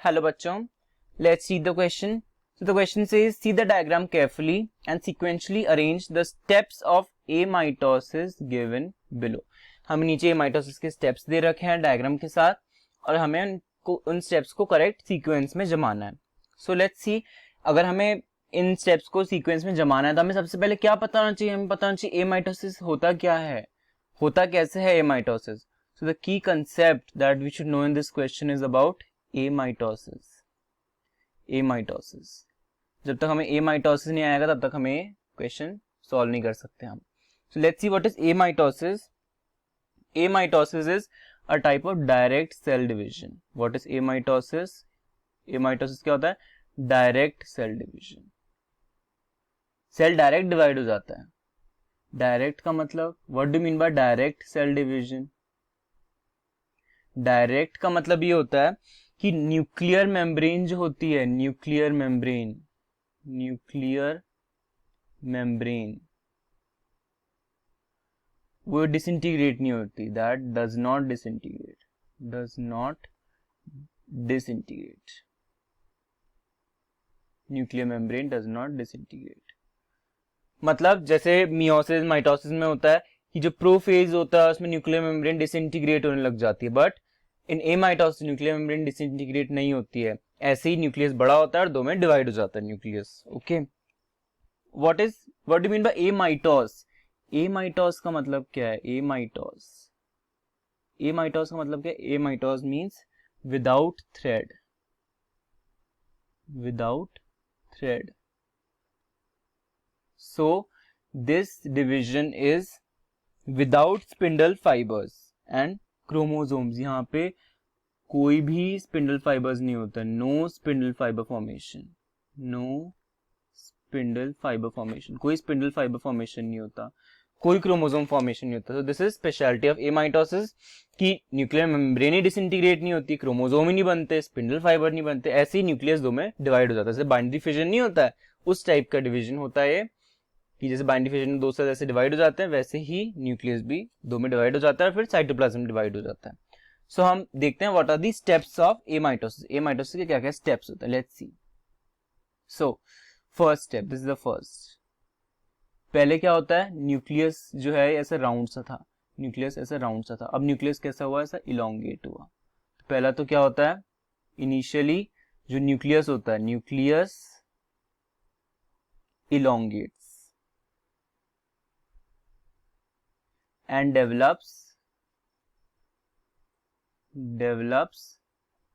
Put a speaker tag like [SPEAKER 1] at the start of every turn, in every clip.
[SPEAKER 1] Hello बच्चों, let's see the question. So the question says, see the diagram carefully and sequentially arrange the steps of amitosis given below. हमें नीचे amitosis के steps दे रखे हैं diagram के साथ और हमें उन steps को करेक्ट सीक्वेंस में जमाना है. So let's see, अगर हमें इन steps को सीक्वेंस में जमाना है तो हमें सबसे पहले क्या पता होना चाहिए? हमें पता होना चाहिए amitosis होता क्या है, होता कैसे है amitosis. So the key concept that we should know in this question is about amitosis. amitosis. जब तक हमें amitosis नहीं आएगा तब तक हमें क्वेश्चन सॉल्व नहीं कर सकते हम. So let's see what is amitosis. Amitosis is a type of direct cell division. What is amitosis? Amitosis क्या होता है? Direct cell division. Cell direct divide हो जाता है. डायरेक्ट का मतलब, what do mean by direct cell division? Direct का मतलब ये होता है कि न्यूक्लियर मेम्ब्रेन जो होती है, न्यूक्लियर मेम्ब्रेन वो डिसइंटीग्रेट नहीं होती. That does not disintegrate. Nuclear membrane does not disintegrate. मतलब जैसे मियोसिस माइटोसिस में होता है कि जो प्रोफेज होता है उसमें न्यूक्लियर मेम्ब्रेन डिसइंटीग्रेट होने लग जाती है, but in amitosis nuclear membrane disintegrate नहीं होती है. ऐसे ही न्यूक्लियस बड़ा होता है और दो में डिवाइड हो जाता है nucleus. Okay, what do mean by amitosis? Amitosis का मतलब क्या है? एमाइटोस का मतलब क्या है? Amitosis means without thread. So this division is without spindle fibers and chromosomes. यहाँ पे कोई भी स्पिंडल फाइबर्स नहीं होता. No spindle fibre formation. कोई स्पिंडल फाइबर फॉर्मेशन नहीं होता, कोई क्रोमोसोम फॉर्मेशन नहीं होता. तो this is speciality of amitosis कि न्यूक्लियर मेम्ब्रेन ही डिसइंटीग्रेट नहीं होती, क्रोमोसोम ही नहीं बनते, स्पिंडल फाइबर नहीं बनते, ऐसे ही न्यूक्लियस दो में डिवाइड हो जाता है. जैसे बाइनरी फिजन नहीं होता है, उस टाइप का डिवीजन होता है कि जैसे बाइनरी फिजन में दो से जैसे डिवाइड हो जाते हैं वैसे ही न्यूक्लियस भी दो में डिवाइड हो जाता है, फिर साइटोप्लाज्म डिवाइड हो जाता है. सो हम देखते हैं what are the steps of amitosis. Amitosis के क्या क्या स्टेप्स होते हैं, let's see. So first step, this is the first. पहले क्या होता है? न्यूक्लियस जो है ऐसे राउंड सा था, अब न्यूक्लियस कैसा हुआ? ऐसा इलोंगेट हुआ. तो पहला तो क्या होता है? इनिशियली जो न्यूक्लियस होता है, न्यूक्लियस इलोंगेट्स and develops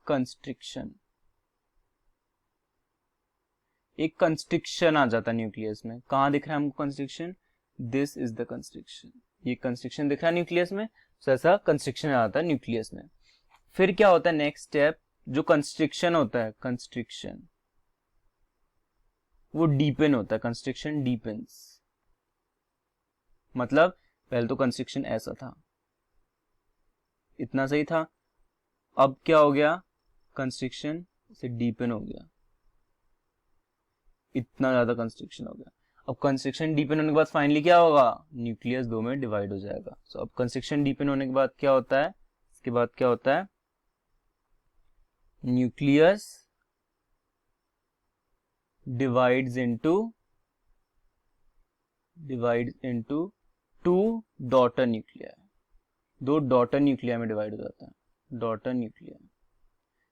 [SPEAKER 1] constriction. एक कंस्ट्रिक्शन आ जाता है न्यूक्लियस में. कहां दिख रहा है हमको constriction? This is the constriction. ये कंस्ट्रिक्शन दिख रहा है न्यूक्लियस में, तो ऐसा कंस्ट्रिक्शन आता है न्यूक्लियस में. फिर क्या होता है नेक्स्ट स्टेप? जो कंस्ट्रिक्शन होता है, कंस्ट्रिक्शन वो डीपन होता है. Constriction deepens. मतलब पहले तो कंस्ट्रिक्शन ऐसा था, इतना सही था. अब क्या हो गया? कंस्ट्रिक्शन से डीपन हो गया, इतना ज्यादा कंस्ट्रिक्शन हो गया. अब कंस्ट्रिक्शन डीपन होने के बाद फाइनली क्या होगा? न्यूक्लियस दो में डिवाइड हो जाएगा. सो अब कंस्ट्रिक्शन डीपन होने के बाद क्या होता है? इसके बाद क्या होता है? Nucleus divides into two daughter nuclei. दो डॉटर न्यूक्लिया में डिवाइड हो जाता है. Daughter nuclei.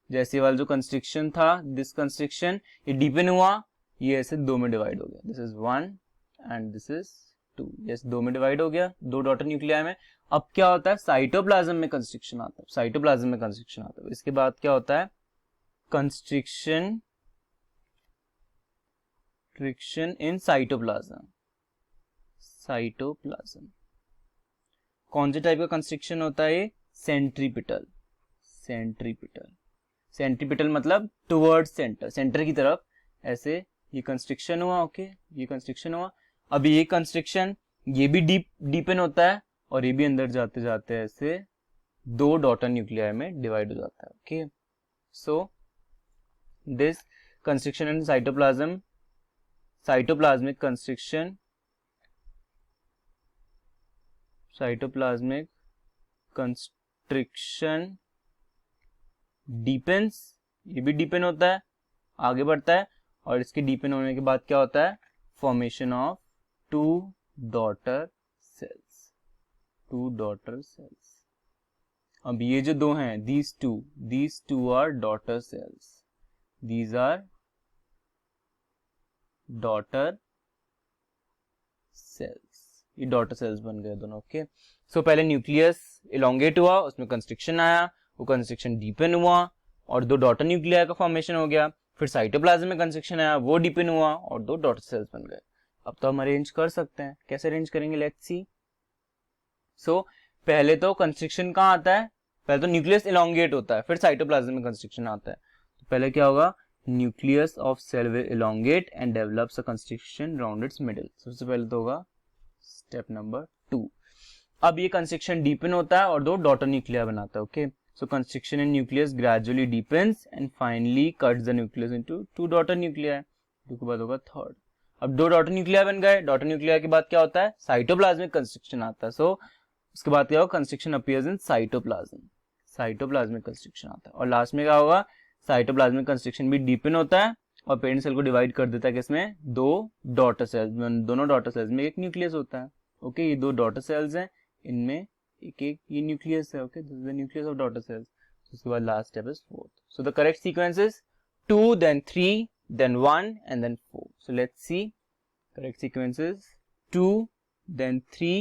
[SPEAKER 1] जैसे वाला जो कंस्ट्रिक्शन था, दिस कंस्ट्रिक्शन, ये डीपन हुआ, ये ऐसे दो में डिवाइड हो गया. This is 1 and this is 2. जैसे दो में डिवाइड हो गया, दो डॉटर न्यूक्लिया में. अब क्या होता है? साइटोप्लाज्म में कंस्ट्रिक्शन आता है. इसके बाद क्या होता है? Constriction in cytoplasm. कौन से टाइप का कंस्ट्रिक्शन होता है? सेंट्रीपिटल मतलब टुवर्ड्स सेंटर की तरफ ऐसे ये कंस्ट्रिक्शन हुआ. ओके, ये कंस्ट्रिक्शन हुआ. अब ये कंस्ट्रिक्शन, ये भी डीपन होता है और ये भी अंदर जाते जाते ऐसे दो डॉटर न्यूक्लियाई में डिवाइड हो जाता है. Okay, so this constriction in cytoplasmic constriction deepens ये भी डिपेंड होता है, आगे बढ़ता है, और इसके डिपेंड होने के बाद क्या होता है, formation of two daughter cells, two daughter cells. अब ये जो दो हैं, these two are daughter cells, these are daughter cells, ये डॉटर सेल्स बन गए दोनों। ओके, सो पहले न्यूक्लियस इलोंगेट हुआ, उसमें कंस्ट्रिक्शन आया, वो कंस्ट्रिक्शन डीपन हुआ और दो डॉटर न्यूक्लिया का फॉर्मेशन हो गया। फिर साइटोप्लाज्म में कंस्ट्रिक्शन आया, वो डीपन हुआ और दो डॉटर सेल्स बन गए। अब तो हम अरेंज कर सकते हैं, कैसे अरेंज करेंगे, लेट्स सी। सो पहले तो कंस्ट्रिक्शन कहाँ आता है, पहले तो न्यूक्लियस इलोंगेट होता है, फिर साइटोप्लाज्म में कंस्ट्रिक्शन आता है। तो पहले क्या होगा, nucleus of cell will elongate and develops a constriction round its middle. सबसे पहले तो होगा स्टेप नंबर 2। अब ये कंस्ट्रिक्शन डीपन होता है और दो डॉटर न्यूक्लिया बनाता है। Okay, so constriction in nucleus gradually deepens and finally cuts the nucleus into two daughter nuclei. उसके बाद होगा थर्ड। अब दो डॉटर न्यूक्लिया बन गए, डॉटर न्यूक्लिया के बाद क्या होता है, साइटोप्लाज्मिक कंस्ट्रिक्शन आता है। सो उसके बाद क्या होगा, constriction appears in cytoplasm, cytoplasmic constriction आता है। और लास्ट में क्या होगा, साइटोप्लाज्मिक कंस्ट्रिक्शन भी डीपन होता है और पेरेंट सेल को डिवाइड कर देता है किसमें, दो डॉटर सेल्स, दोनों डॉटर सेल्स में एक न्यूक्लियस होता है। ओके, ये दो डॉटर सेल्स हैं, इनमें एक एक ये न्यूक्लियस है। Okay, this is the nucleus of daughter cells. उसके बाद last step is fourth. So the correct sequence is 2 then 3 then 1 and then 4. So let's see, correct sequence is 2 then 3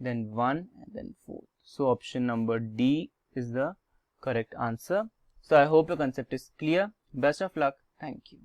[SPEAKER 1] then 1 and then 4. So option number D is the correct answer. So I hope your concept is clear. Best of luck. Thank you.